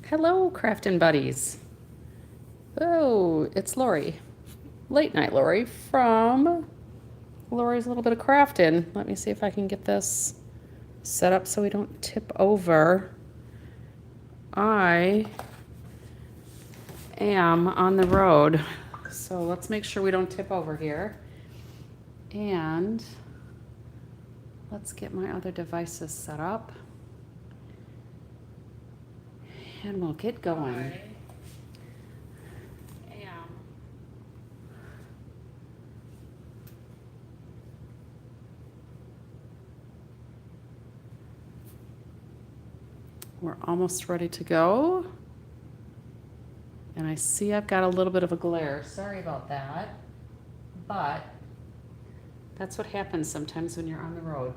Hello, Craftin' buddies. Oh, it's Lori. Late night Lori from Lori's Little Bit of Craftin'. Let me see if I can get this set up so we don't tip over. I am on the road, so let's make sure we don't tip over here. And let's get my other devices set up. And we'll get going. We're almost ready to go. And I see I've got a little bit of a glare. Sorry about that. But that's what happens sometimes when you're on the road.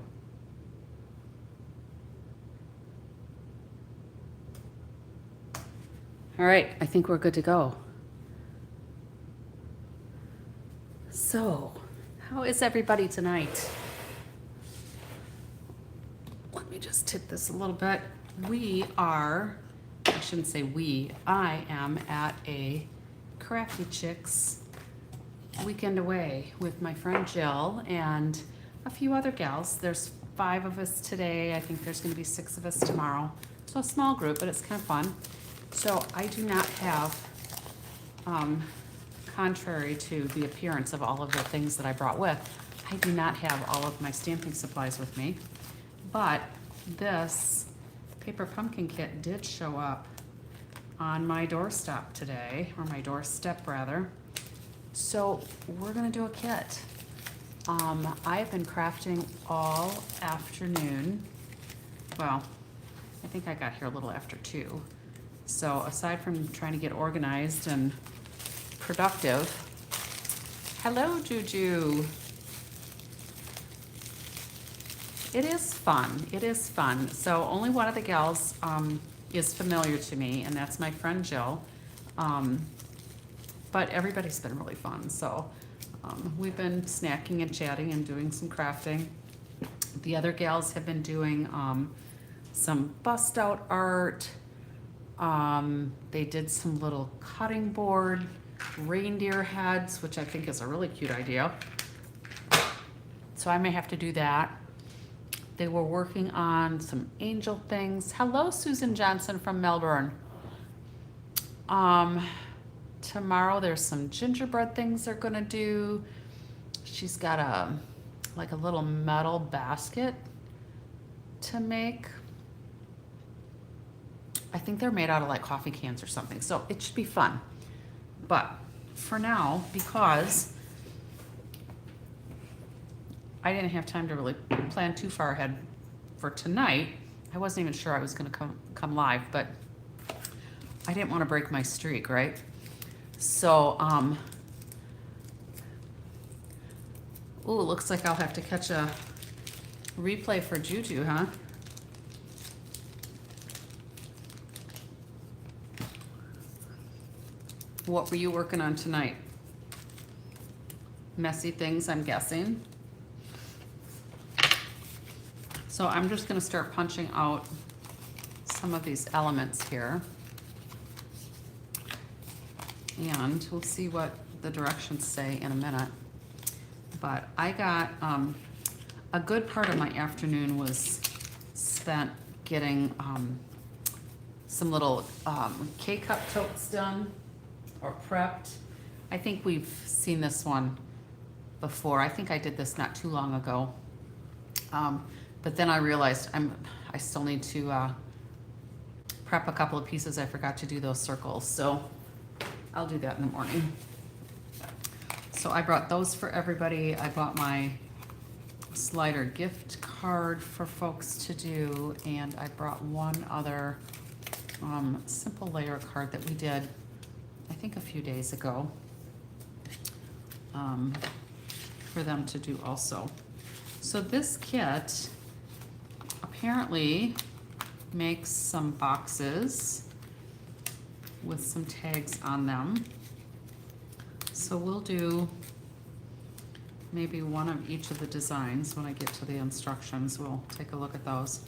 All right, I think we're good to go. So, how is everybody tonight? Let me just tip this a little bit. I shouldn't say we, I am at a Crafty Chicks weekend away with my friend Jill and a few other gals. There's 5 of us today. I think there's gonna be 6 of us tomorrow. So a small group, but it's kind of fun. So I do not have, contrary to the appearance of all of the things that I brought with, I do not have all of my stamping supplies with me. But this paper pumpkin kit did show up on my doorstep today, or my doorstep rather. So we're gonna do a kit. I've been crafting all afternoon. Well, I think I got here a little after 2. So aside from trying to get organized and productive, hello Juju. It is fun, it is fun. So only one of the gals is familiar to me, and that's my friend Jill. But everybody's been really fun. So we've been snacking and chatting and doing some crafting. The other gals have been doing some bust out art. They did some little cutting board reindeer heads, which I think is a really cute idea. So I may have to do that. They were working on some angel things. Hello, Susan Johnson from Melbourne. Tomorrow there's some gingerbread things they're gonna do. She's got like a little metal basket to make. I think they're made out of like coffee cans or something, so it should be fun. But for now, because I didn't have time to really plan too far ahead for tonight, I wasn't even sure I was gonna come live, but I didn't want to break my streak, right? So, ooh, looks like I'll have to catch a replay for Juju, huh? What were you working on tonight? Messy things, I'm guessing. So I'm just gonna start punching out some of these elements here. And we'll see what the directions say in a minute. But I got, a good part of my afternoon was spent getting some little K-cup totes done or prepped. I think we've seen this one before. I think I did this not too long ago. But then I realized I still need to prep a couple of pieces. I forgot to do those circles, so I'll do that in the morning. So I brought those for everybody. I bought my slider gift card for folks to do, and I brought one other simple layer card that we did, I think a few days ago, for them to do also. So this kit apparently makes some boxes with some tags on them. So we'll do maybe one of each of the designs when I get to the instructions. We'll take a look at those.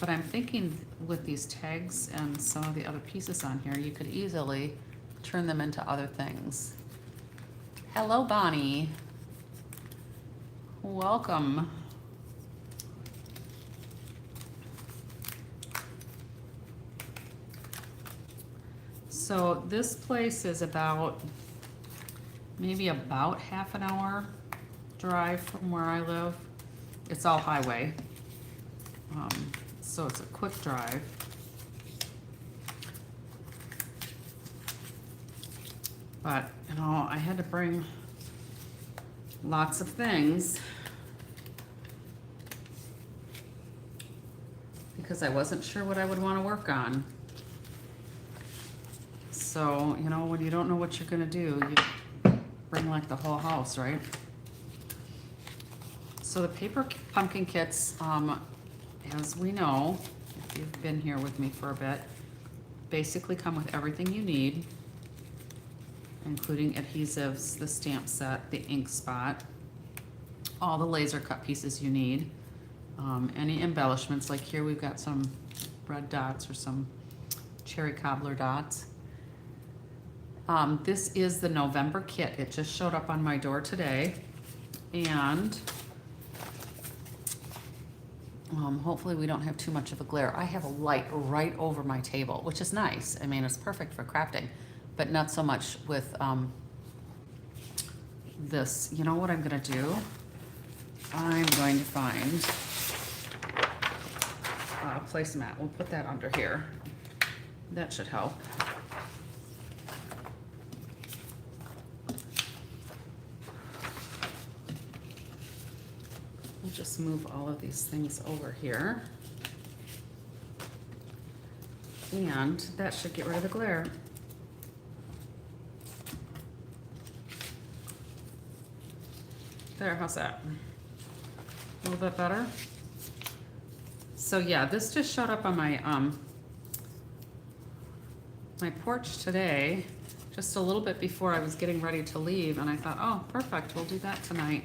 But I'm thinking with these tags and some of the other pieces on here, you could easily turn them into other things. Hello, Bonnie. Welcome. So this place is maybe about half an hour drive from where I live. It's all highway. So it's a quick drive. But, you know, I had to bring lots of things because I wasn't sure what I would want to work on. So, you know, when you don't know what you're gonna do, you bring like the whole house, right? So the paper pumpkin kits, as we know, if you've been here with me for a bit, basically come with everything you need, including adhesives, the stamp set, the ink spot, all the laser cut pieces you need, any embellishments, like here we've got some red dots or some cherry cobbler dots. This is the November kit. It just showed up on my door today, and hopefully we don't have too much of a glare. I have a light right over my table, which is nice. I mean, it's perfect for crafting, but not so much with this. You know what I'm gonna do? I'm going to find a placemat. We'll put that under here. That should help. We'll just move all of these things over here. And that should get rid of the glare. There, how's that? A little bit better? So yeah, this just showed up on my my porch today, just a little bit before I was getting ready to leave, and I thought, oh, perfect, we'll do that tonight.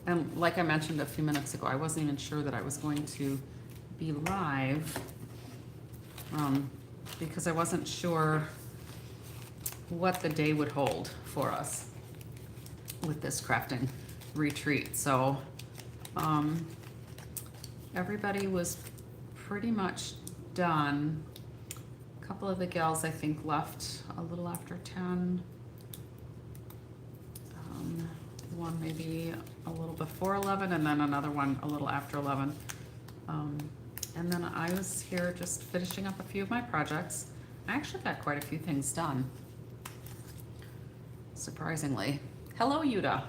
And like I mentioned a few minutes ago, I wasn't even sure that I was going to be live because I wasn't sure what the day would hold for us with this crafting retreat. So everybody was pretty much done. A couple of the gals I think left a little after 10. One maybe a little before 11, and then another one a little after 11. And then I was here just finishing up a few of my projects. I actually got quite a few things done, surprisingly. Hello, Yuda.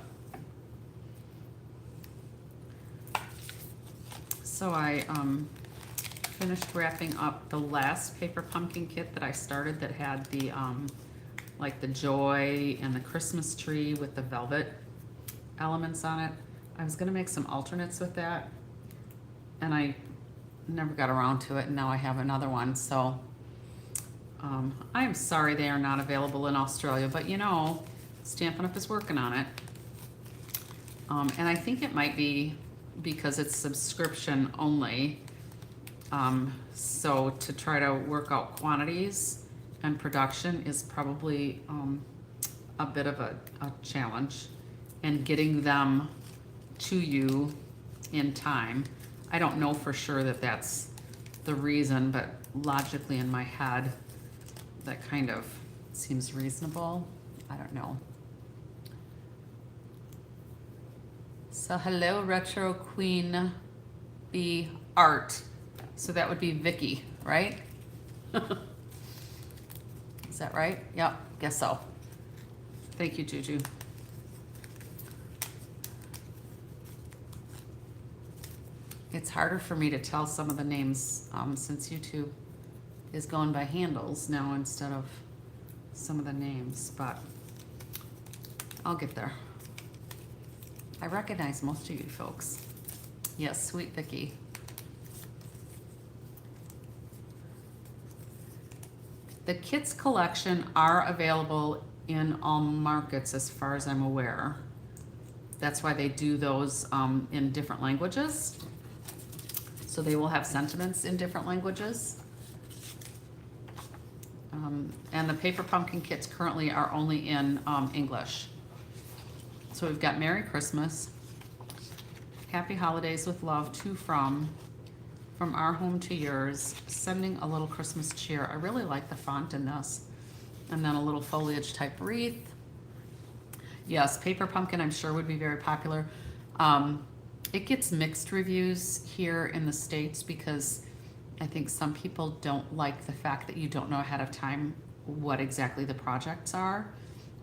So I finished wrapping up the last paper pumpkin kit that I started that had the like the joy and the Christmas tree with the velvet elements on it. I was gonna make some alternates with that, and I never got around to it, and now I have another one. So I am sorry they are not available in Australia, but you know, Stampin' Up! Is working on it. And I think it might be because it's subscription only. So to try to work out quantities and production is probably a bit of a challenge, and getting them to you in time. I don't know for sure that that's the reason, but logically in my head, that kind of seems reasonable. I don't know. So hello, Retro Queen Bee Art. So that would be Vicky, right? Is that right? Yep, guess so. Thank you, Juju. It's harder for me to tell some of the names since YouTube is going by handles now instead of some of the names, but I'll get there. I recognize most of you folks. Yes, sweet Vicky. The kits collection are available in all markets as far as I'm aware. That's why they do those in different languages. So they will have sentiments in different languages. And the paper pumpkin kits currently are only in English. So we've got Merry Christmas, Happy Holidays with Love to from our home to yours, sending a little Christmas cheer. I really like the font in this. And then a little foliage type wreath. Yes, paper pumpkin I'm sure would be very popular. It gets mixed reviews here in the States because I think some people don't like the fact that you don't know ahead of time what exactly the projects are.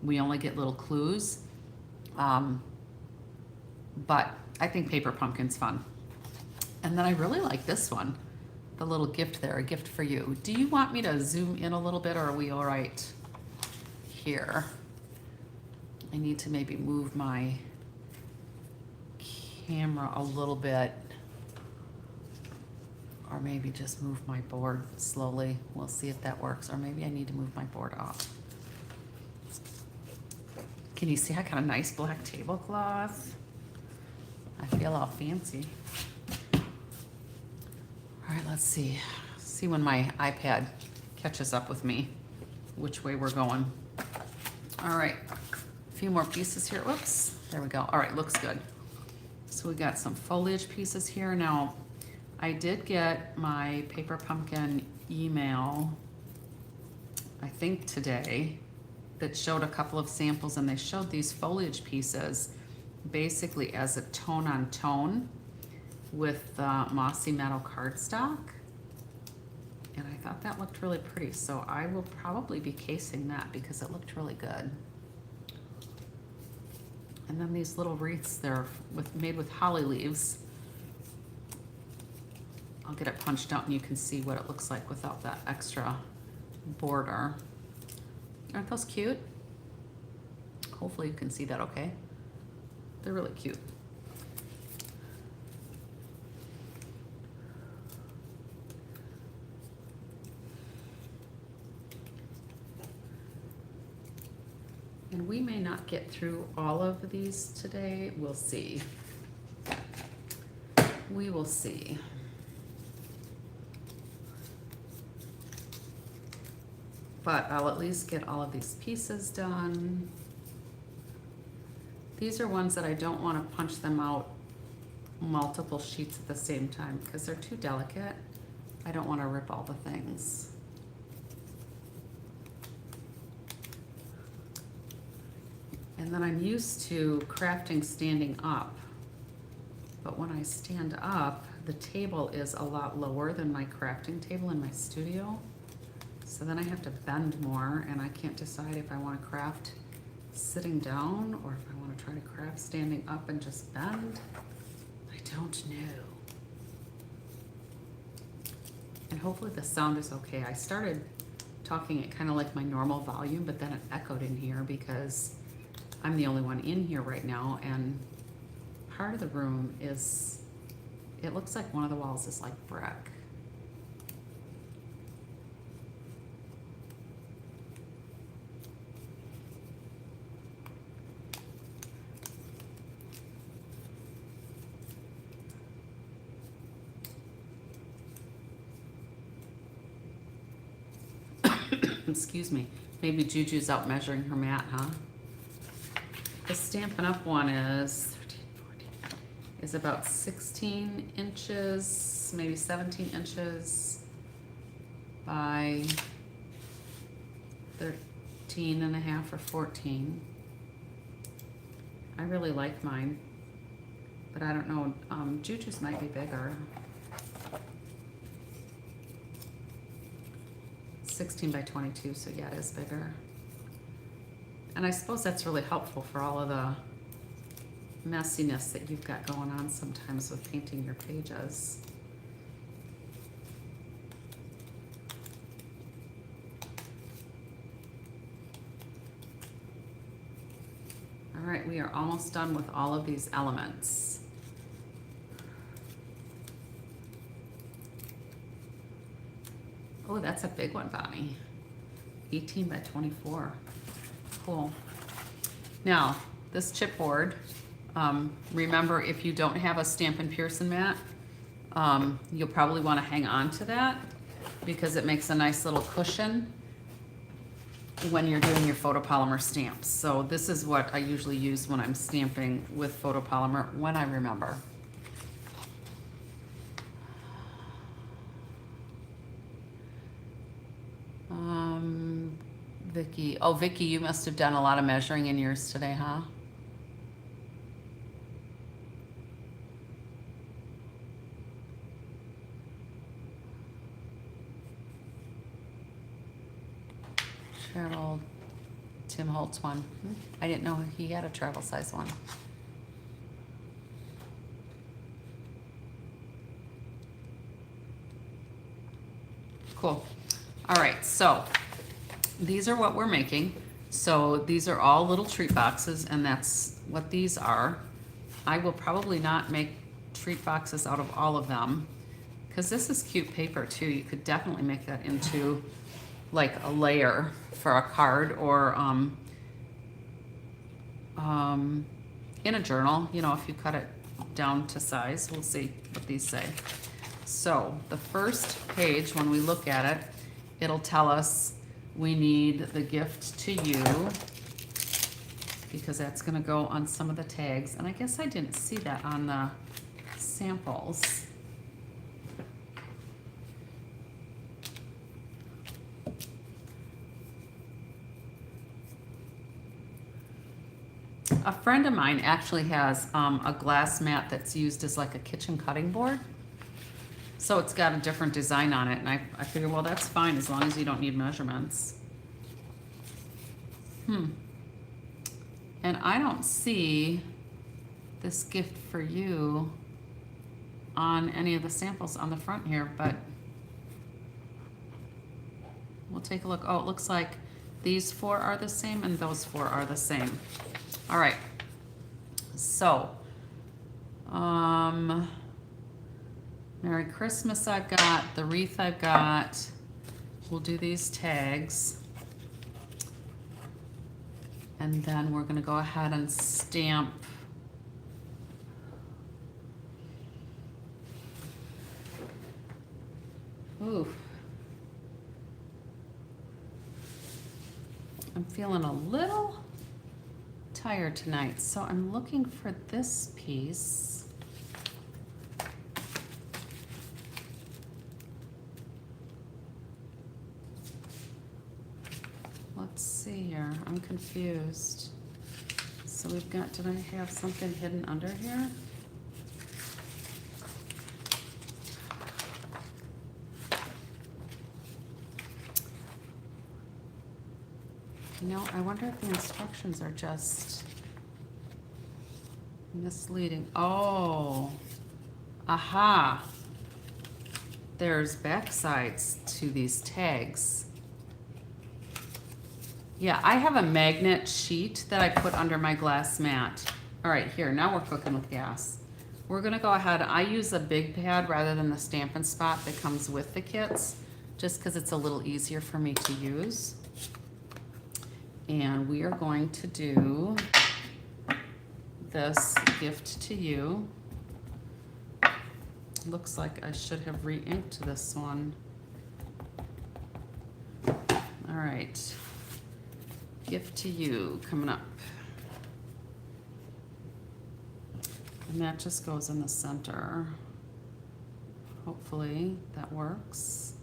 We only get little clues. But I think paper pumpkin's fun. And then I really like this one, the little gift there, a gift for you. Do you want me to zoom in a little bit, or are we all right here? I need to maybe move my camera a little bit, or maybe just move my board slowly. We'll see if that works, or maybe I need to move my board off. Can you see I got a nice black tablecloth? I feel all fancy. All right, let's see. See when my iPad catches up with me, which way we're going. All right, a few more pieces here. Whoops, there we go. All right, looks good. So we got some foliage pieces here. Now, I did get my paper pumpkin email, I think today, that showed a couple of samples, and they showed these foliage pieces basically as a tone-on-tone with mossy metal cardstock. And I thought that looked really pretty, so I will probably be casing that because it looked really good. And then these little wreaths there made with holly leaves. I'll get it punched out and you can see what it looks like without that extra border. Aren't those cute? Hopefully you can see that okay. They're really cute. And we may not get through all of these today. We'll see. We will see. But I'll at least get all of these pieces done. These are ones that I don't want to punch them out multiple sheets at the same time because they're too delicate. I don't want to rip all the things. And then I'm used to crafting standing up, but when I stand up, the table is a lot lower than my crafting table in my studio. So then I have to bend more, and I can't decide if I want to craft sitting down or if I want to try to craft standing up and just bend. I don't know. And hopefully the sound is okay. I started talking at kind of like my normal volume, but then it echoed in here because I'm the only one in here right now, and part of the room is, it looks like one of the walls is like brick. Excuse me. Maybe Juju's out measuring her mat, huh? The Stampin' Up! One is 13, 14, is about 16 inches, maybe 17 inches by 13 and a half or 14. I really like mine, but I don't know, Juju's might be bigger. 16 by 22, so yeah, it is bigger. And I suppose that's really helpful for all of the messiness that you've got going on sometimes with painting your pages. All right, we are almost done with all of these elements. Oh, that's a big one, Bonnie. 18 by 24. Cool. Now, this chipboard, remember if you don't have a Stampin' Pearson mat, You'll probably want to hang on to that because it makes a nice little cushion when you're doing your photopolymer stamps. So this is what I usually use when I'm stamping with photopolymer when I remember. Vicky. Oh, Vicky, you must have done a lot of measuring in yours today, huh? Travel, Tim Holtz one. I didn't know he had a travel size one. Cool. All right, so these are what we're making. So these are all little treat boxes, and that's what these are. I will probably not make treat boxes out of all of them because this is cute paper too. You could definitely make that into like a layer for a card or in a journal, you know, if you cut it down to size. We'll see what these say. So the first page, when we look at it, it'll tell us we need the gift to you because that's going to go on some of the tags. And I guess I didn't see that on the samples. A friend of mine actually has a glass mat that's used as like a kitchen cutting board. So it's got a different design on it, and I figured, well, that's fine as long as you don't need measurements. And I don't see this gift for you on any of the samples on the front here, but we'll take a look. Oh, it looks like these 4 are the same and those 4 are the same. All right, so Merry Christmas I've got, the wreath I've got. We'll do these tags. And then we're gonna go ahead and stamp ooh. I'm feeling a little tired tonight, so I'm looking for this piece. Let's see here, I'm confused. So we've got, did I have something hidden under here? You know, I wonder if the instructions are just misleading. Oh, aha. There's back sides to these tags. Yeah, I have a magnet sheet that I put under my glass mat. All right, here, now we're cooking with gas. We're gonna go ahead, I use a big pad rather than the Stampin' Spot that comes with the kits, just because it's a little easier for me to use. And we are going to do this gift to you. Looks like I should have re-inked this one. All right, gift to you coming up. And that just goes in the center. Hopefully that works.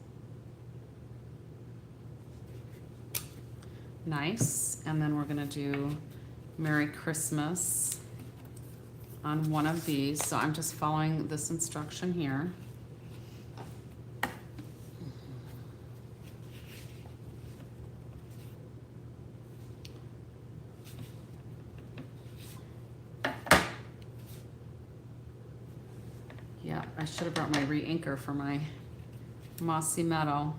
Nice. And then we're gonna do Merry Christmas on one of these. So I'm just following this instruction here. Yeah, I should have brought my re-inker for my Mossy Meadow.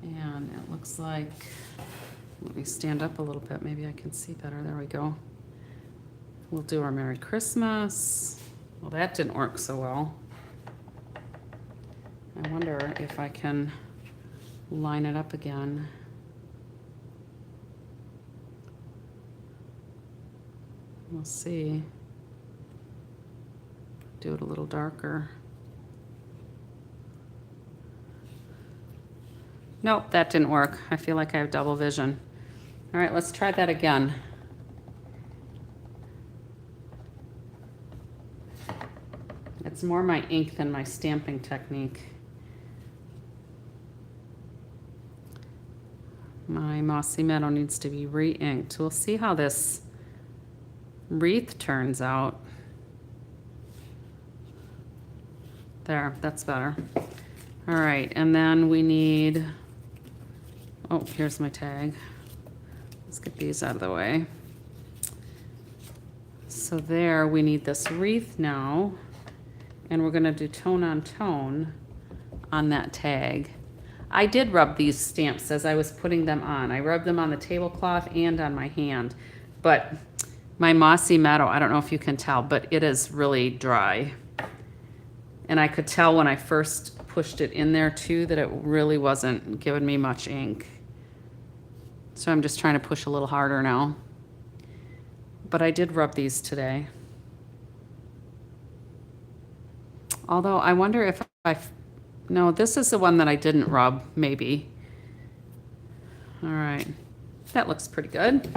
And it looks like, let me stand up a little bit, maybe I can see better. There we go. We'll do our Merry Christmas. Well, that didn't work so well. I wonder if I can line it up again. We'll see. Do it a little darker. Nope, that didn't work. I feel like I have double vision. All right, let's try that again. It's more my ink than my stamping technique. My Mossy Meadow needs to be re-inked. We'll see how this wreath turns out. There, that's better. All right, and then we need, oh, here's my tag. Let's get these out of the way. So there, we need this wreath now, and we're gonna do tone on tone on that tag. I did rub these stamps as I was putting them on. I rubbed them on the tablecloth and on my hand, but my Mossy Meadow, I don't know if you can tell, but it is really dry. And I could tell when I first pushed it in there too that it really wasn't giving me much ink. So I'm just trying to push a little harder now. But I did rub these today. Although I wonder if no, this is the one that I didn't rub, maybe. All right, that looks pretty good.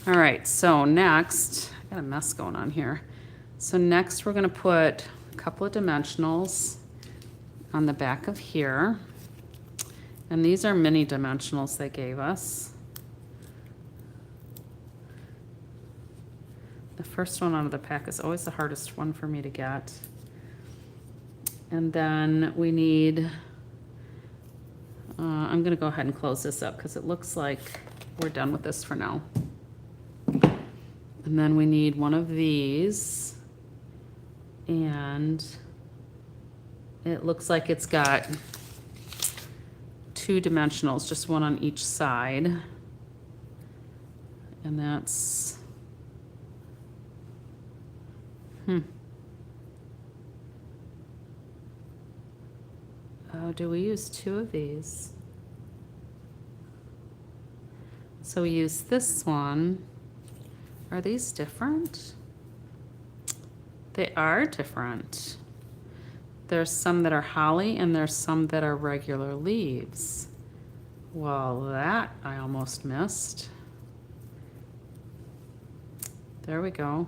All right, so next, I got a mess going on here. So next we're gonna put a couple of dimensionals on the back of here. And these are mini dimensionals they gave us. The first one out of the pack is always the hardest one for me to get. And then we need, I'm gonna go ahead and close this up because it looks like we're done with this for now. And then we need one of these. And it looks like it's got two dimensionals, just one on each side. And that's, oh, do we use two of these? So we use this one. Are these different? They are different. There's some that are holly and there's some that are regular leaves. Well, that I almost missed. There we go.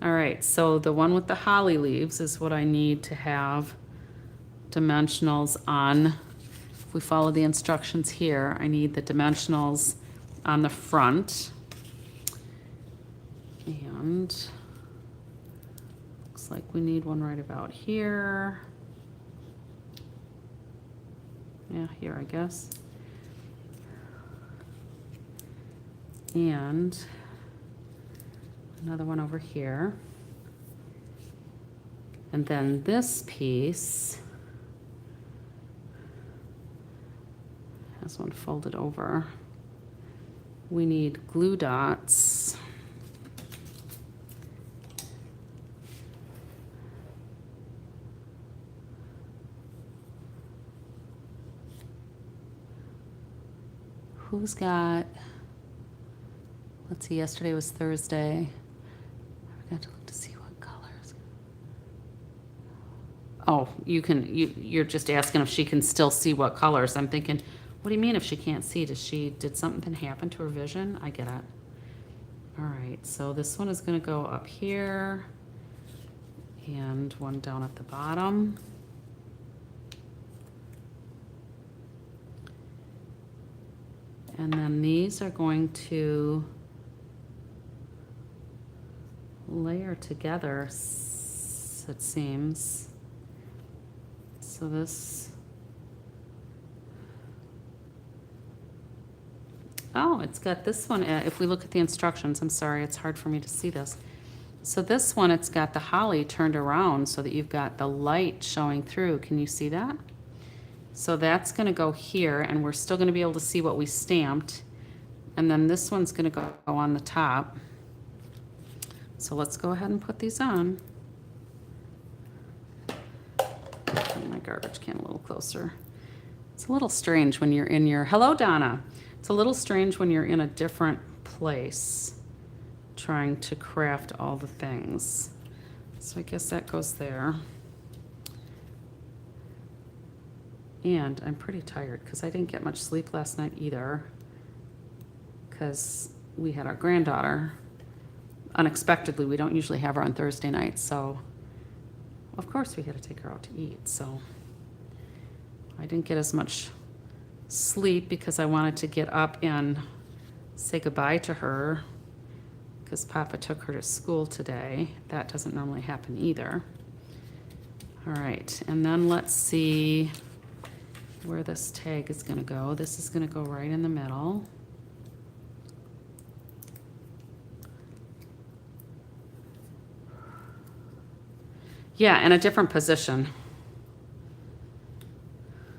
All right, so the one with the holly leaves is what I need to have dimensionals on. If we follow the instructions here, I need the dimensionals on the front. And looks like we need one right about here. Yeah, here, I guess. And another one over here. And then this piece has one folded over. We need glue dots. Who's got, let's see, yesterday was Thursday. I forgot to look to see what colors. Oh, you're just asking if she can still see what colors. I'm thinking, what do you mean if she can't see? Did something happen to her vision? I get it. All right, so this one is gonna go up here and one down at the bottom. And then these are going to layer together, it seems. So this, oh, it's got this one. If we look at the instructions, I'm sorry, it's hard for me to see this. So this one, it's got the holly turned around so that you've got the light showing through. Can you see that? So that's gonna go here, and we're still gonna be able to see what we stamped. And then this one's gonna go on the top. So let's go ahead and put these on. Put my garbage can a little closer. It's a little strange when you're in your, hello Donna. It's a little strange when you're in a different place trying to craft all the things. So I guess that goes there. And I'm pretty tired because I didn't get much sleep last night either, because we had our granddaughter. Unexpectedly, we don't usually have her on Thursday nights, so of course we had to take her out to eat. So I didn't get as much sleep because I wanted to get up and say goodbye to her because Papa took her to school today. That doesn't normally happen either. All right, and then let's see where this tag is going to go. This is going to go right in the middle. Yeah, in a different position.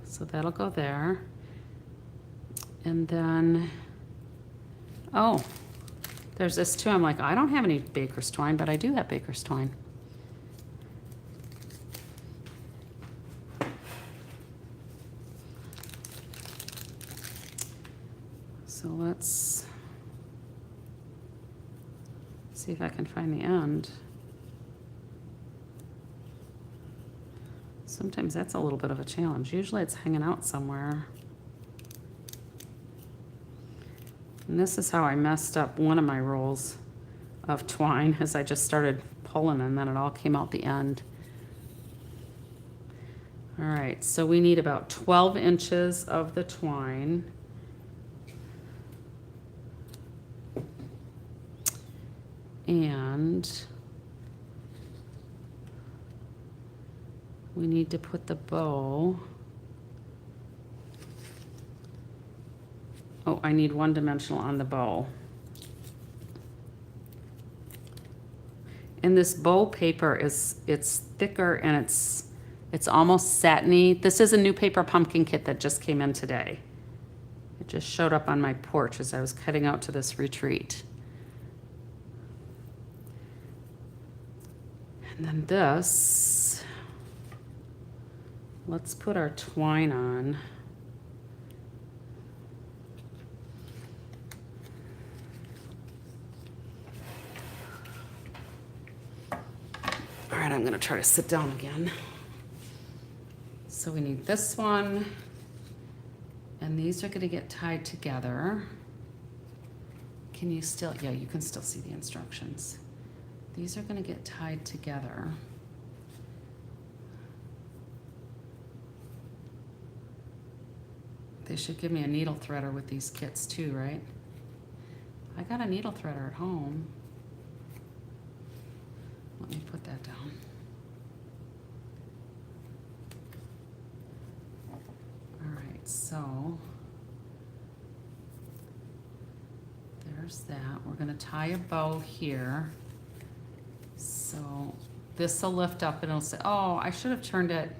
So that'll go there. And then, oh, there's this too. I'm like, I don't have any baker's twine, but I do have baker's twine. So let's see if I can find the end. Sometimes that's a little bit of a challenge. Usually it's hanging out somewhere. And this is how I messed up one of my rolls of twine, as I just started pulling and then it all came out the end. All right, so we need about 12 inches of the twine. And we need to put the bow. Oh, I need one dimensional on the bow. And this bow paper it's thicker and it's almost satiny. This is a new paper pumpkin kit that just came in today. It just showed up on my porch as I was heading out to this retreat. And then this, let's put our twine on. All right, I'm gonna try to sit down again. So we need this one, and these are gonna get tied together. Can you still, yeah, you can still see the instructions. These are gonna get tied together. They should give me a needle threader with these kits too, right? I got a needle threader at home. Let me put that down. All right, so there's that. We're gonna tie a bow here. So this will lift up and it'll say, oh, I should have turned it.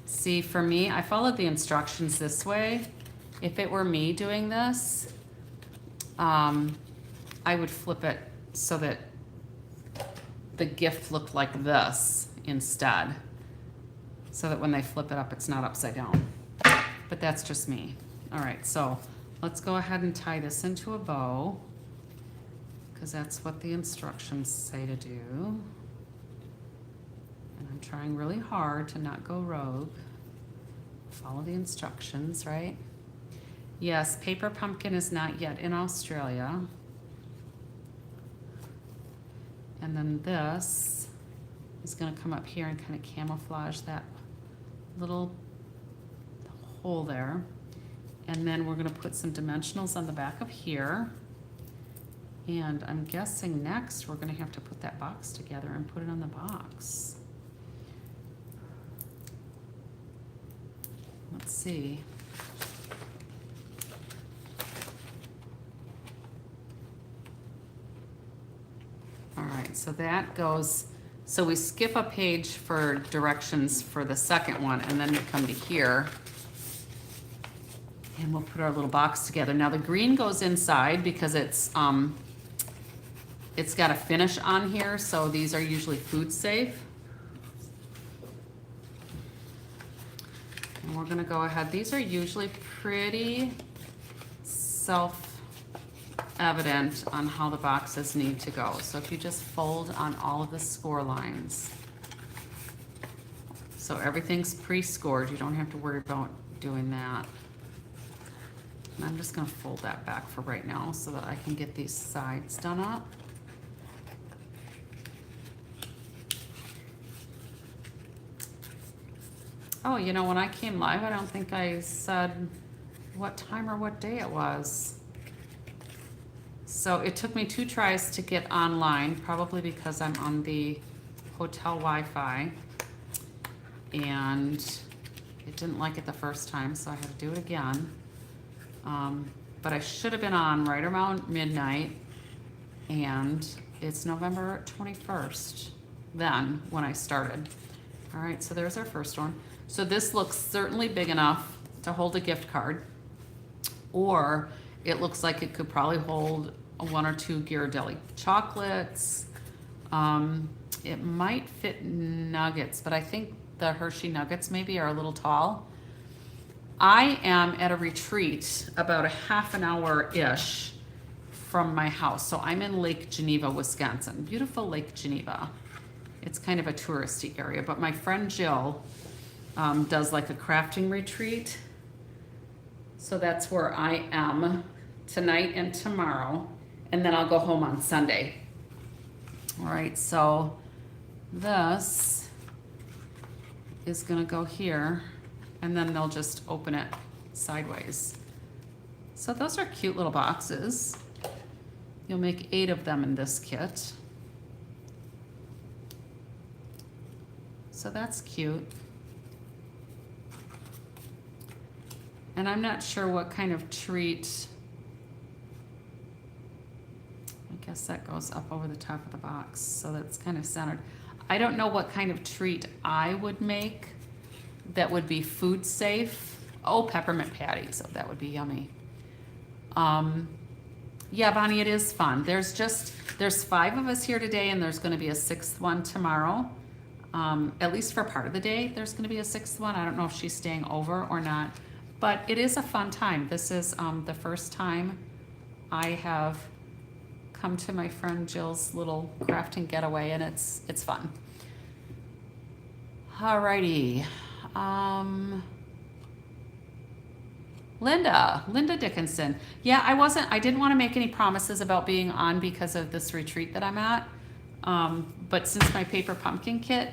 See, for me, I followed the instructions this way. If it were me doing this, I would flip it so that the gift looked like this instead. So that when they flip it up, it's not upside down. But that's just me. All right, so let's go ahead and tie this into a bow, because that's what the instructions say to do. And I'm trying really hard to not go rogue. Follow the instructions, right? Yes, paper pumpkin is not yet in Australia. And then this is gonna come up here and kind of camouflage that little hole there. And then we're gonna put some dimensionals on the back of here. And I'm guessing next we're gonna have to put that box together and put it on the box. Let's see. All right, so that goes, so we skip a page for directions for the second one, and then we come to here. And we'll put our little box together. Now the green goes inside because it's got a finish on here, so these are usually food safe. And we're gonna go ahead, these are usually pretty self-evident on how the boxes need to go. So if you just fold on all of the score lines. So everything's pre-scored. You don't have to worry about doing that. And I'm just gonna fold that back for right now so that I can get these sides done up. Oh, you know, when I came live, I don't think I said what time or what day it was. So it took me 2 tries to get online, probably because I'm on the hotel Wi-Fi. And it didn't like it the first time, so I had to do it again. But I should have been on right around midnight, and it's November 21st then when I started. All right, so there's our first one. So this looks certainly big enough to hold a gift card, or it looks like it could probably hold 1 or 2 Ghirardelli chocolates. It might fit nuggets, but I think the Hershey nuggets maybe are a little tall. I am at a retreat about a half an hour-ish from my house. So I'm in Lake Geneva, Wisconsin. Beautiful Lake Geneva. It's kind of a touristy area, but my friend Jill does like a crafting retreat. So that's where I am tonight and tomorrow, and then I'll go home on Sunday. All right, so this is gonna go here, and then they'll just open it sideways. So those are cute little boxes. You'll make 8 of them in this kit. So that's cute. And I'm not sure what kind of treat. I guess that goes up over the top of the box, so that's kind of centered. I don't know what kind of treat I would make that would be food safe. Oh, peppermint patties. Oh, that would be yummy. Yeah, Bonnie, it is fun. There's 5 of us here today, and there's going to be a 6th one tomorrow. At least for part of the day, there's going to be a 6th one. I don't know if she's staying over or not, but it is a fun time. This is the first time I have come to my friend Jill's little crafting getaway, and it's fun. Alrighty. Linda Dickinson. Yeah, I didn't want to make any promises about being on because of this retreat that I'm at. But since my paper pumpkin kit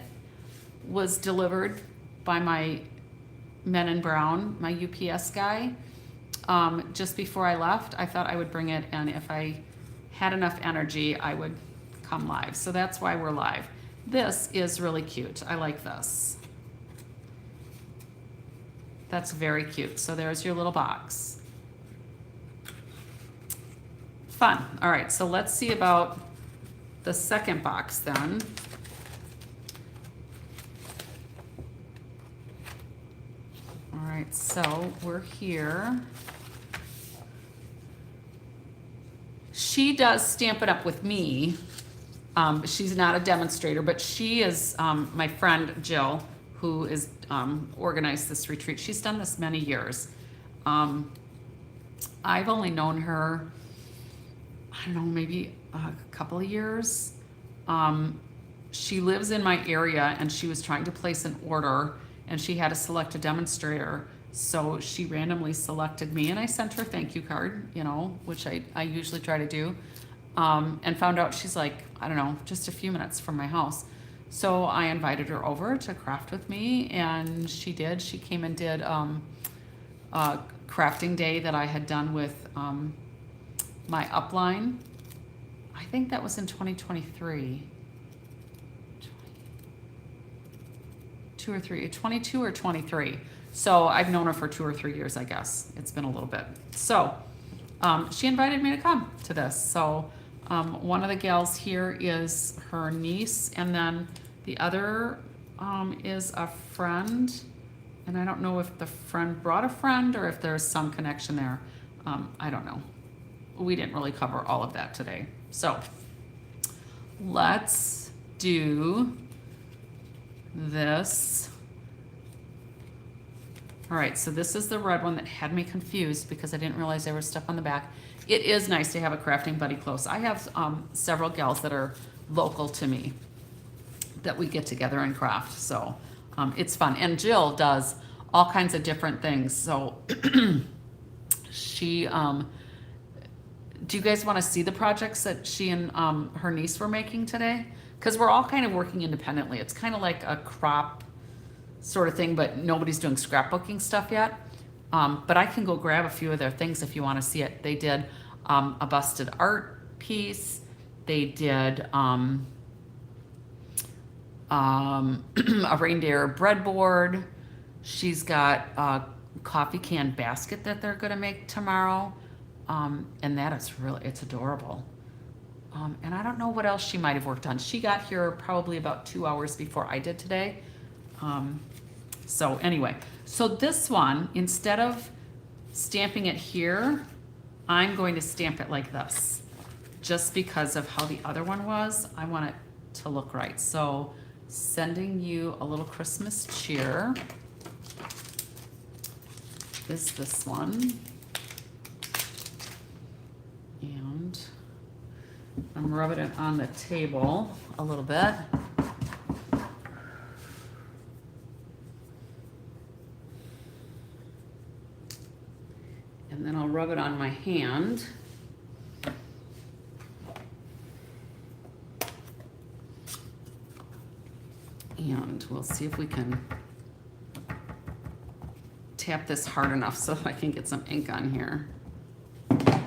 was delivered by my Men in Brown, my UPS guy, just before I left, I thought I would bring it, and if I had enough energy, I would come live. So that's why we're live. This is really cute. I like this. That's very cute. So there's your little box. Fun. All right, so let's see about the second box then. All right, so we're here. She does Stamp It Up with me. She's not a demonstrator, but she is my friend Jill, who is organized this retreat. She's done this many years. I've only known her, I don't know, maybe a couple of years. She lives in my area, and she was trying to place an order, and she had to select a demonstrator. So she randomly selected me, and I sent her a thank you card, you know, which I usually try to do, and found out she's like, I don't know, just a few minutes from my house. So I invited her over to craft with me, and she did. She came and did a crafting day that I had done with my upline. I think that was in 2023. 22 or 23. So I've known her for 2 or 3 years, I guess. It's been a little bit. So she invited me to come to this. So one of the gals here is her niece, and then the other is a friend. And I don't know if the friend brought a friend or if there's some connection there. I don't know. We didn't really cover all of that today. So let's do this. All right, so this is the red one that had me confused because I didn't realize there was stuff on the back. It is nice to have a crafting buddy close. I have several gals that are local to me that we get together and craft. So It's fun. And Jill does all kinds of different things. So she, do you guys want to see the projects that she and her niece were making today? Because we're all kind of working independently. It's kind of like a crop sort of thing, but nobody's doing scrapbooking stuff yet. But I can go grab a few of their things if you want to see it. They did a busted art piece. They did a reindeer breadboard. She's got a coffee can basket that they're gonna make tomorrow. And that is really, it's adorable. And I don't know what else she might have worked on. She got here probably about 2 hours before I did today. So anyway, so this one, instead of stamping it here, I'm going to stamp it like this. Just because of how the other one was, I want it to look right. So sending you a little Christmas cheer is this one. And I'm rubbing it on the table a little bit. And then I'll rub it on my hand. And we'll see if we can tap this hard enough so I can get some ink on here. And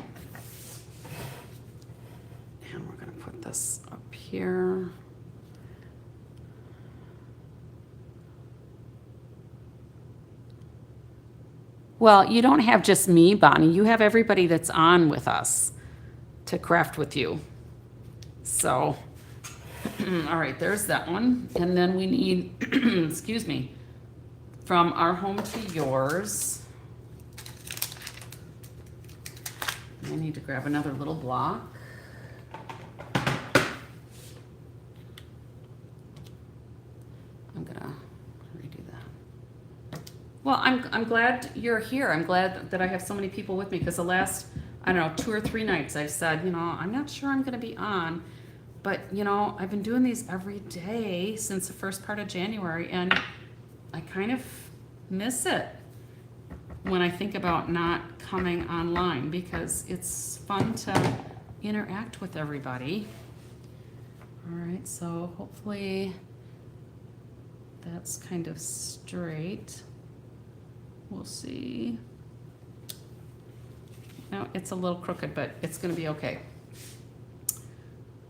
we're gonna put this up here. Well, you don't have just me, Bonnie. You have everybody that's on with us to craft with you. So, all right, there's that one. And then we need, excuse me, from our home to yours. I need to grab another little block. I'm gonna redo that. Well, I'm glad you're here. I'm glad that I have so many people with me because the last, I don't know, 2 or 3 nights I've said, you know, I'm not sure I'm gonna be on, but you know, I've been doing these every day since the first part of January and I kind of miss it when I think about not coming online because it's fun to interact with everybody. All right, so hopefully that's kind of straight. We'll see. No, it's a little crooked, but it's gonna be okay.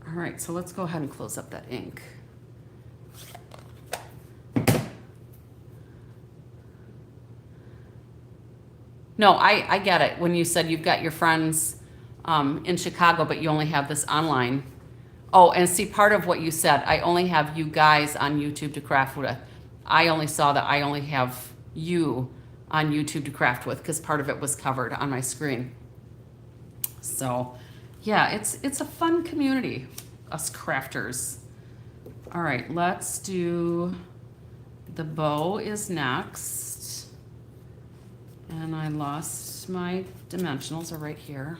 All right, so let's go ahead and close up that ink. No, I get it. When you said you've got your friends in Chicago, but you only have this online. Oh, and see, part of what you said, I only have you guys on YouTube to craft with. I only saw that I only have you on YouTube to craft with because part of it was covered on my screen. So, yeah, it's a fun community, us crafters. All right, let's do, the bow is next. And I lost my dimensionals are right here.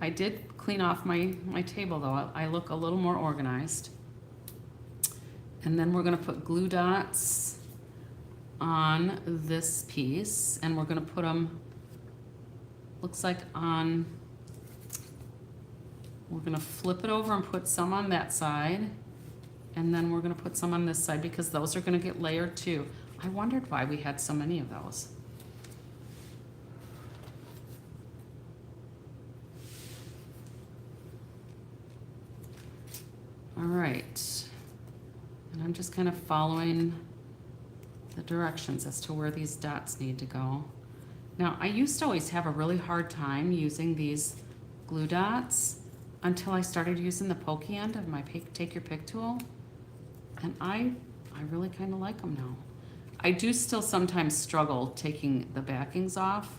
I did clean off my table though. I look a little more organized. And then we're gonna put glue dots on this piece and we're gonna put them, looks like on, we're gonna flip it over and put some on that side. And then we're gonna put some on this side because those are gonna get layered too. I wondered why we had so many of those. All right, and I'm just kind of following the directions as to where these dots need to go. Now, I used to always have a really hard time using these glue dots until I started using the pokey end of my Take Your Pick tool, and I really kind of like them now. I do still sometimes struggle taking the backings off,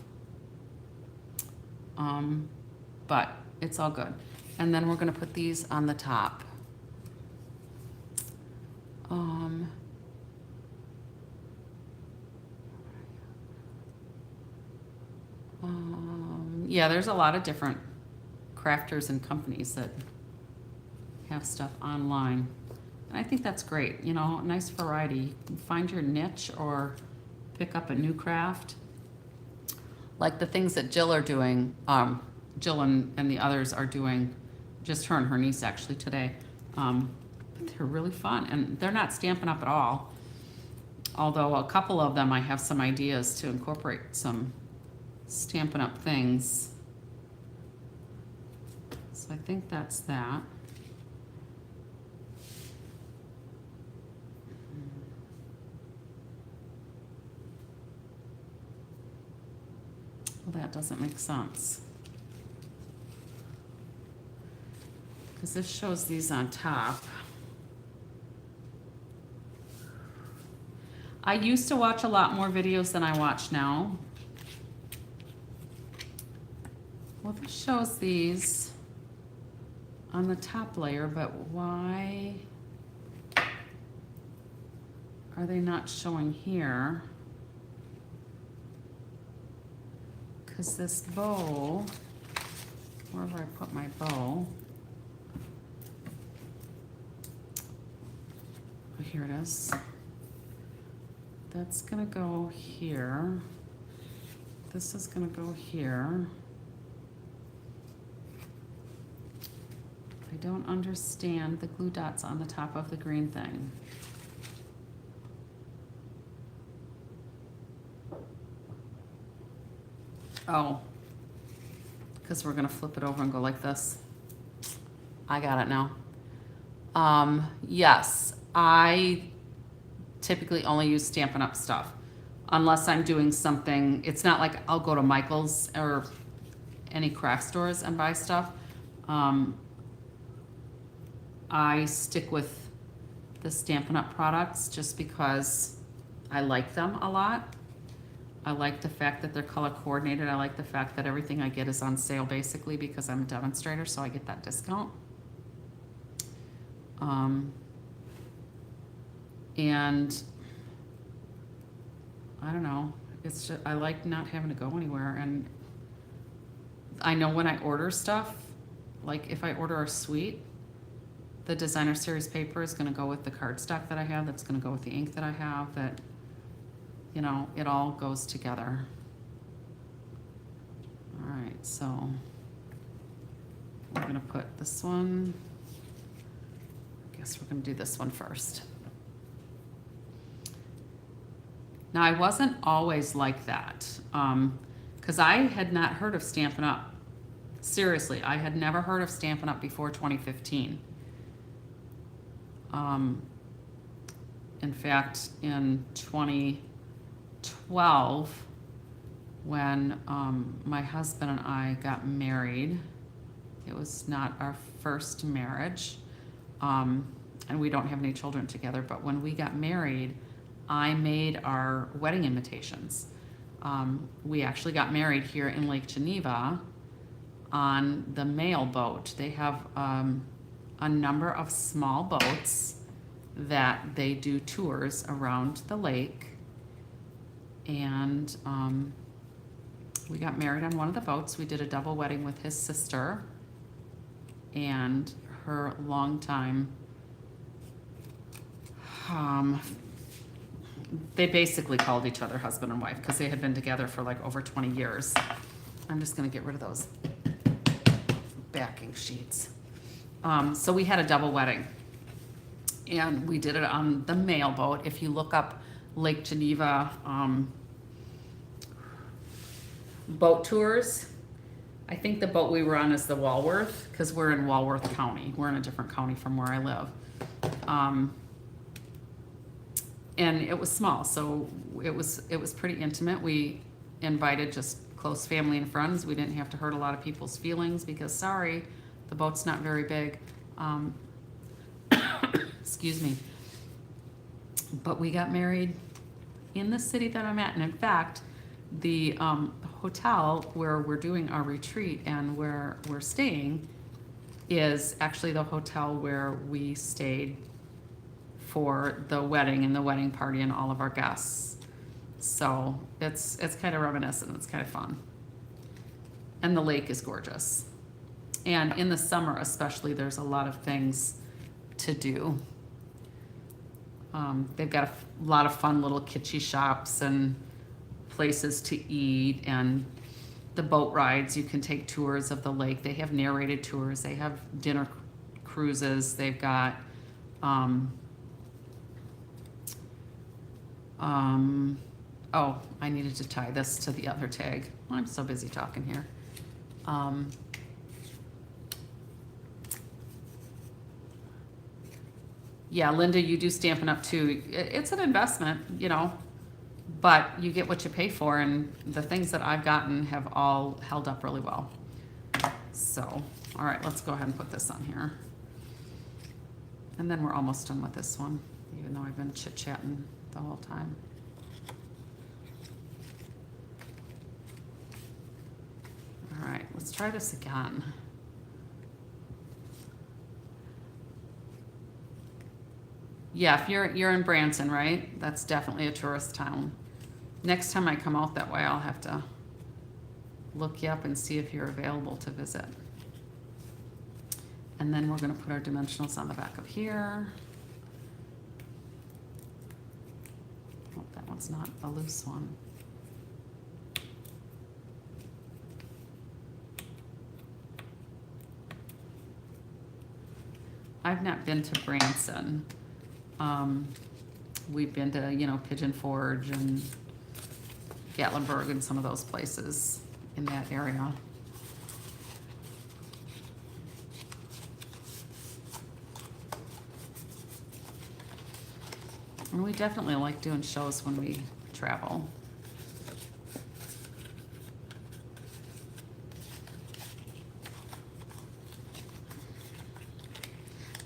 but it's all good. And then we're gonna put these on the top. Yeah, there's a lot of different crafters and companies that have stuff online. And I think that's great, you know, nice variety. You can find your niche or pick up a new craft. Like the things that Jill are doing, Jill and the others are doing, just her and her niece actually today. They're really fun, and they're not Stampin' Up! At all. Although a couple of them, I have some ideas to incorporate some Stampin' Up! Things. So I think that's that. Well, that doesn't make sense. Because this shows these on top. I used to watch a lot more videos than I watch now. Well, this shows these on the top layer, but why are they not showing here? Because this bow, wherever I put my bow, oh, here it is. That's gonna go here. This is gonna go here. I don't understand the glue dots on the top of the green thing. Oh, because we're gonna flip it over and go like this. I got it now. Yes, I typically only use Stampin' Up! Stuff. Unless I'm doing something, it's not like I'll go to Michael's or any craft stores and buy stuff. I stick with the Stampin' Up! Products just because I like them a lot. I like the fact that they're color coordinated. I like the fact that everything I get is on sale basically because I'm a demonstrator, so I get that discount. And I don't know, it's just, I like not having to go anywhere. And I know when I order stuff, like if I order a suite, the designer series paper is going to go with the cardstock that I have, that's going to go with the ink that I have, that, you know, it all goes together. All right, so we're going to put this one, I guess we're going to do this one first. Now, I wasn't always like that, because I had not heard of Stampin' Up! Seriously, I had never heard of Stampin' Up! Before 2015. In fact, in 2012, when my husband and I got married, it was not our first marriage, and we don't have any children together, but when we got married, I made our wedding invitations. We actually got married here in Lake Geneva on the mail boat. They have a number of small boats that they do tours around the lake. And we got married on one of the boats. We did a double wedding with his sister and her longtime they basically called each other husband and wife because they had been together for like over 20 years. I'm just gonna get rid of those backing sheets. So we had a double wedding and we did it on the mail boat. If you look up Lake Geneva boat tours, I think the boat we were on is the Walworth, because we're in Walworth County. We're in a different county from where I live. And it was small, so it was pretty intimate. We invited just close family and friends. We didn't have to hurt a lot of people's feelings because, sorry, the boat's not very big. Excuse me. But we got married in the city that I'm at, and in fact, the hotel where we're doing our retreat and where we're staying is actually the hotel where we stayed for the wedding and the wedding party and all of our guests. So it's kind of reminiscent. It's kind of fun. And the lake is gorgeous. And in the summer especially, there's a lot of things to do. They've got a lot of fun little kitschy shops and places to eat, and the boat rides. You can take tours of the lake. They have narrated tours. They have dinner cruises. They've got oh, I needed to tie this to the other tag. I'm so busy talking here. Yeah, Linda, you do Stampin' Up! Too. It's an investment, you know, but you get what you pay for, and the things that I've gotten have all held up really well. So, all right, let's go ahead and put this on here. And then we're almost done with this one, even though I've been chit-chatting the whole time. All right, let's try this again. Yeah, if you're in Branson, right? That's definitely a tourist town. Next time I come out that way, I'll have to look you up and see if you're available to visit. And then we're gonna put our dimensionals on the back of here. Oh, that one's not a loose one. I've not been to Branson. We've been to, you know, Pigeon Forge and Gatlinburg and some of those places in that area. And we definitely like doing shows when we travel.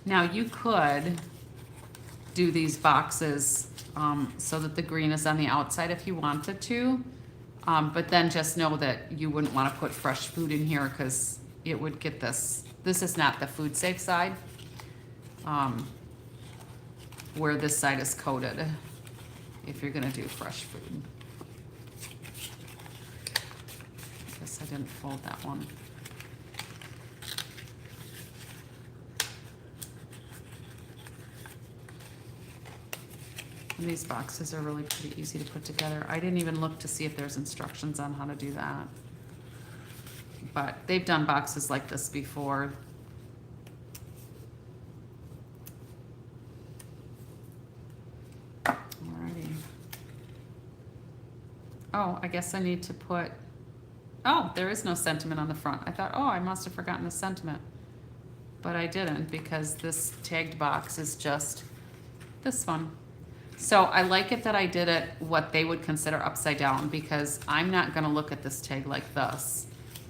Now you could do these boxes so that the green is on the outside if you wanted to, but then just know that you wouldn't want to put fresh food in here because it would get this. This is not the food safe side, where this side is coated if you're gonna do fresh food. I guess I didn't fold that one. And these boxes are really pretty easy to put together. I didn't even look to see if there's instructions on how to do that. But they've done boxes like this before. Alrighty. Oh, I guess I need to put, oh, there is no sentiment on the front. I thought, oh, I must have forgotten the sentiment. But I didn't, because this tagged box is just this one. So I like it that I did it what they would consider upside down, because I'm not gonna look at this tag like this.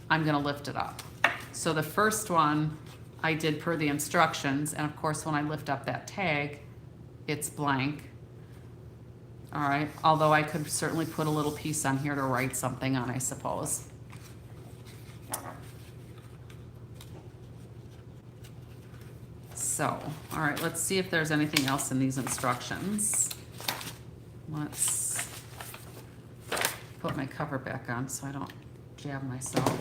I'm gonna lift it up. So the first one I did per the instructions, and of course when I lift up that tag, it's blank. All right, although I could certainly put a little piece on here to write something on, I suppose. So, all right, let's see if there's anything else in these instructions. Let's put my cover back on so I don't jab myself.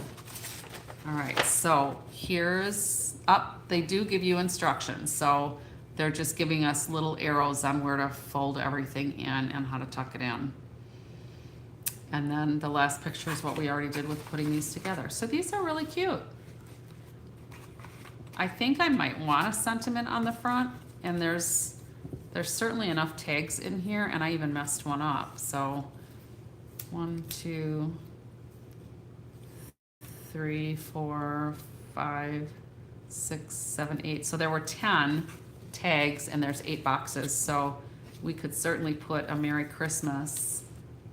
All right, so here's up. They do give you instructions, so they're just giving us little arrows on where to fold everything in and how to tuck it in. And then the last picture is what we already did with putting these together. So these are really cute. I think I might want a sentiment on the front, and there's certainly enough tags in here, and I even messed one up. So 1, 2, 3, 4, 5, 6, 7, 8. So there were 10 tags, and there's 8 boxes. So we could certainly put a Merry Christmas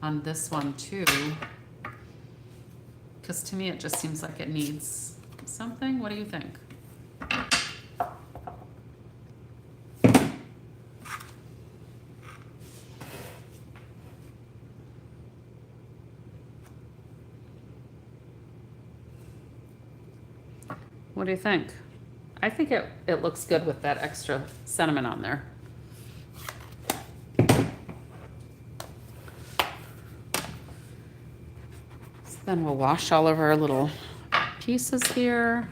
on this one too, because to me it just seems like it needs something. What do you think? What do you think? I think it looks good with that extra sentiment on there. So then we'll wash all of our little pieces here.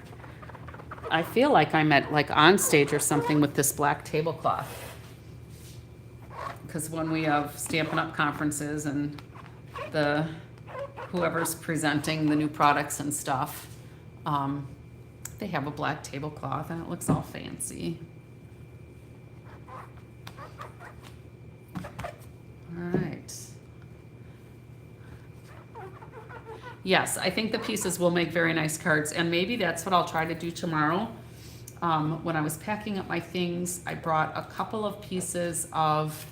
I feel like I'm at like on stage or something with this black tablecloth. because when we have Stampin' Up! Conferences and whoever's presenting the new products and stuff, they have a black tablecloth and it looks all fancy. All right. Yes, I think the pieces will make very nice cards, and maybe that's what I'll try to do tomorrow. When I was packing up my things, I brought a couple of pieces of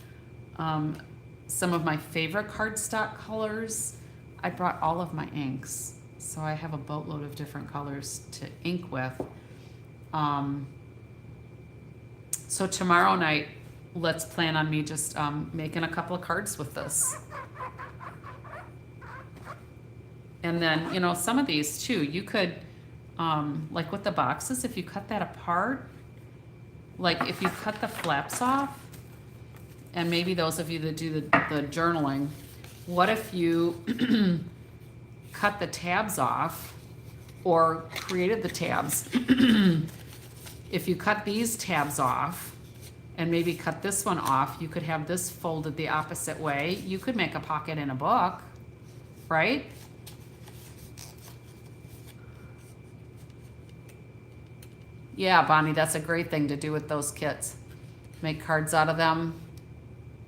some of my favorite cardstock colors. I brought all of my inks, so I have a boatload of different colors to ink with. So tomorrow night, let's plan on me just making a couple of cards with this. And then, you know, some of these too, you could, like with the boxes, if you cut that apart, like if you cut the flaps off, and maybe those of you that do the journaling, what if you cut the tabs off or created the tabs? If you cut these tabs off and maybe cut this one off, you could have this folded the opposite way. You could make a pocket in a book, right? Yeah, Bonnie, that's a great thing to do with those kits. Make cards out of them,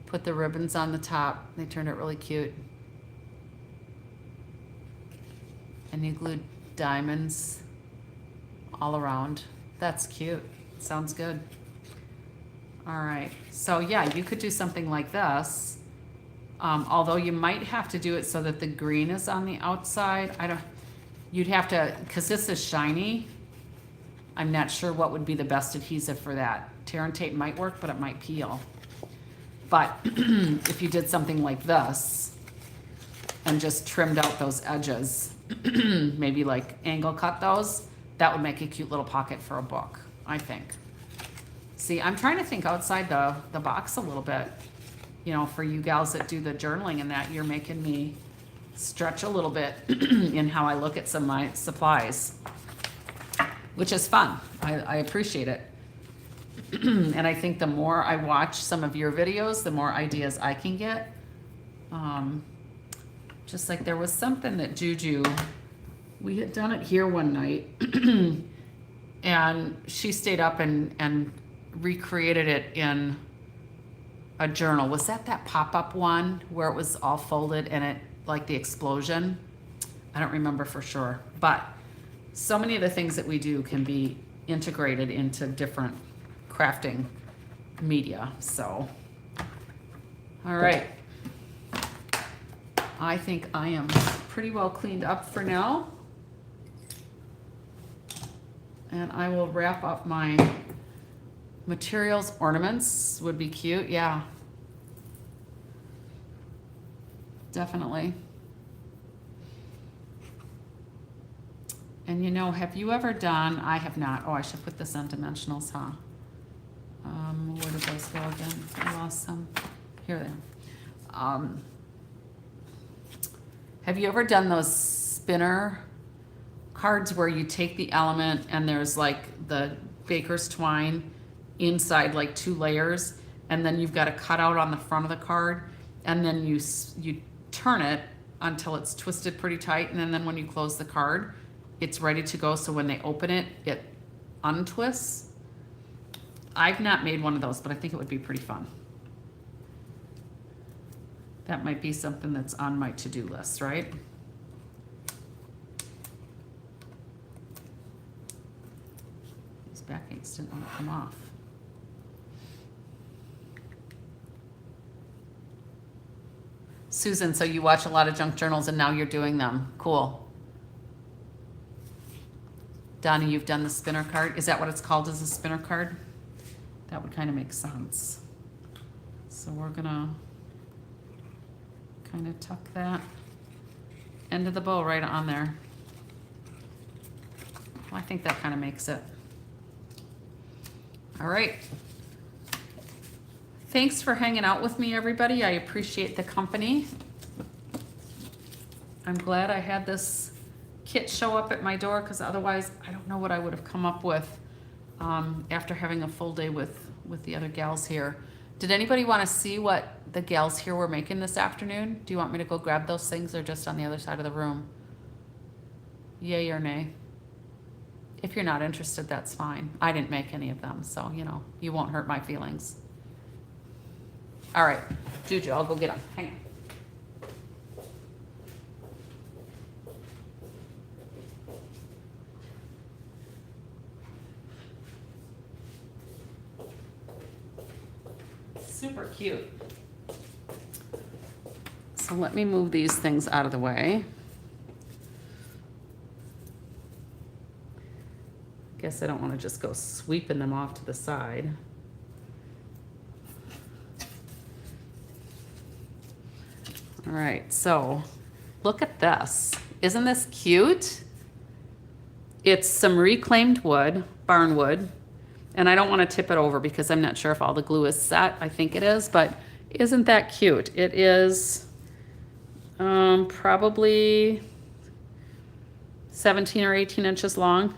put the ribbons on the top. They turned out really cute. And you glued diamonds all around. That's cute. Sounds good. All right, so yeah, you could do something like this. Although you might have to do it so that the green is on the outside. You'd have to, because this is shiny. I'm not sure what would be the best adhesive for that. Tear and tape might work, but it might peel. But if you did something like this and just trimmed out those edges, maybe like angle cut those, that would make a cute little pocket for a book, I think. See, I'm trying to think outside the box a little bit. You know, for you gals that do the journaling and that, you're making me stretch a little bit in how I look at some of my supplies, which is fun. I appreciate it. And I think the more I watch some of your videos, the more ideas I can get. Just like there was something that Juju, we had done it here one night, and she stayed up and recreated it in a journal. Was that pop-up one where it was all folded and it, like the explosion? I don't remember for sure, but so many of the things that we do can be integrated into different crafting media. So, all right. I think I am pretty well cleaned up for now. And I will wrap up my materials. Ornaments would be cute, yeah. Definitely. And you know, have you ever done, I have not, oh, I should put this on dimensionals, huh? Where did those go again? I lost some. Here they are. Have you ever done those spinner cards where you take the element and there's like the baker's twine inside like 2 layers, and then you've got a cutout on the front of the card, and then you turn it until it's twisted pretty tight, and then when you close the card, it's ready to go, so when they open it, it untwists. I've not made one of those, but I think it would be pretty fun. That might be something that's on my to-do list, right? These backaches didn't want to come off. Susan, so you watch a lot of junk journals and now you're doing them. Cool. Donnie, you've done the spinner card. Is that what it's called, as a spinner card? That would kind of make sense. So we're gonna kind of tuck that end of the bow right on there. Well, I think that kind of makes it. All right. Thanks for hanging out with me, everybody. I appreciate the company. I'm glad I had this kit show up at my door, because otherwise I don't know what I would have come up with after having a full day with the other gals here. Did anybody want to see what the gals here were making this afternoon. Do you want me to go grab those things? They're just on the other side of the room. Yay or nay? If you're not interested, that's fine. I didn't make any of them, so, you know, you won't hurt my feelings. All right, Juju, I'll go get them. Hang on. Super cute. So let me move these things out of the way. Guess I don't want to just go sweeping them off to the side. All right, so look at this. Isn't this cute? It's some reclaimed wood, barn wood, and I don't want to tip it over because I'm not sure if all the glue is set. I think it is, but isn't that cute? It is probably 17 or 18 inches long,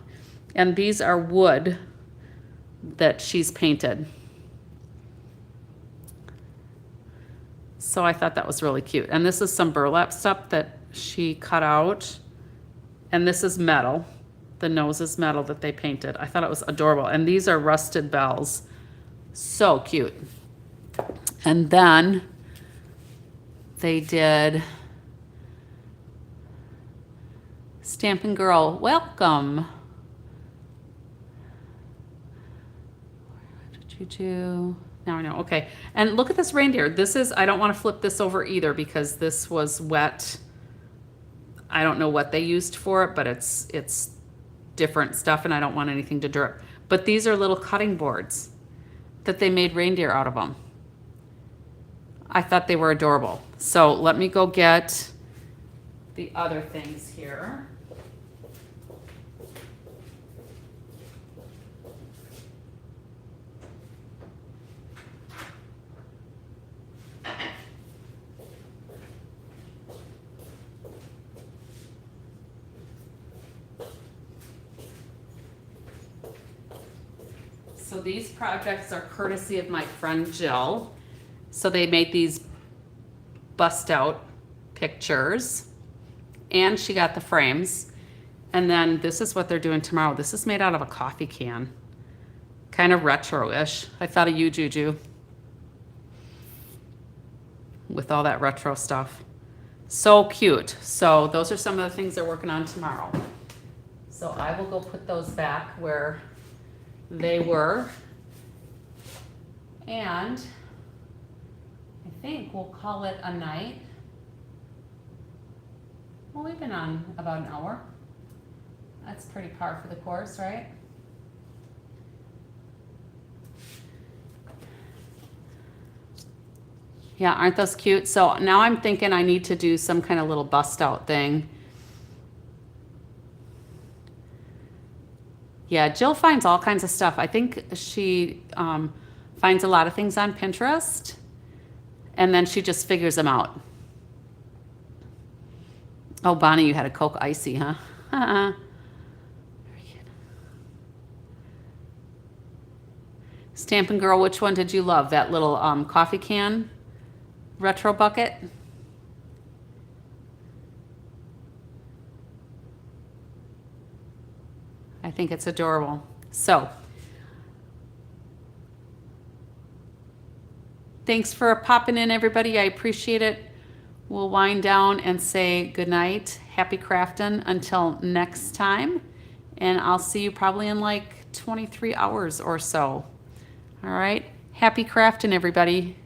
and these are wood that she's painted. So I thought that was really cute. And this is some burlap stuff that she cut out, and this is metal. The nose is metal that they painted. I thought it was adorable. And these are rusted bells. So cute. And then they did Stampin' Girl, welcome. What did you do? Now I know, okay. And look at this reindeer. This is, I don't want to flip this over either because this was wet. I don't know what they used for it, but it's different stuff and I don't want anything to drip. But these are little cutting boards that they made reindeer out of them. I thought they were adorable. So let me go get the other things here. So these projects are courtesy of my friend Jill. So they made these bust out pictures and she got the frames. And then this is what they're doing tomorrow. This is made out of a coffee can. Kind of retro-ish. I thought of you, Juju. With all that retro stuff. So cute. So those are some of the things they're working on tomorrow. So I will go put those back where they were. And I think we'll call it a night. Well, we've been on about an hour. That's pretty par for the course, right? Yeah, aren't those cute? So now I'm thinking I need to do some kind of little bust out thing. Yeah, Jill finds all kinds of stuff. I think she finds a lot of things on Pinterest, and then she just figures them out. Oh, Bonnie, you had a Coke Icy, huh? Very good. Stampin' Girl, which one did you love? That little coffee can retro bucket? I think it's adorable. So, thanks for popping in, everybody. I appreciate it. We'll wind down and say goodnight. Happy crafting until next time. And I'll see you probably in like 23 hours or so. All right. Happy crafting, everybody.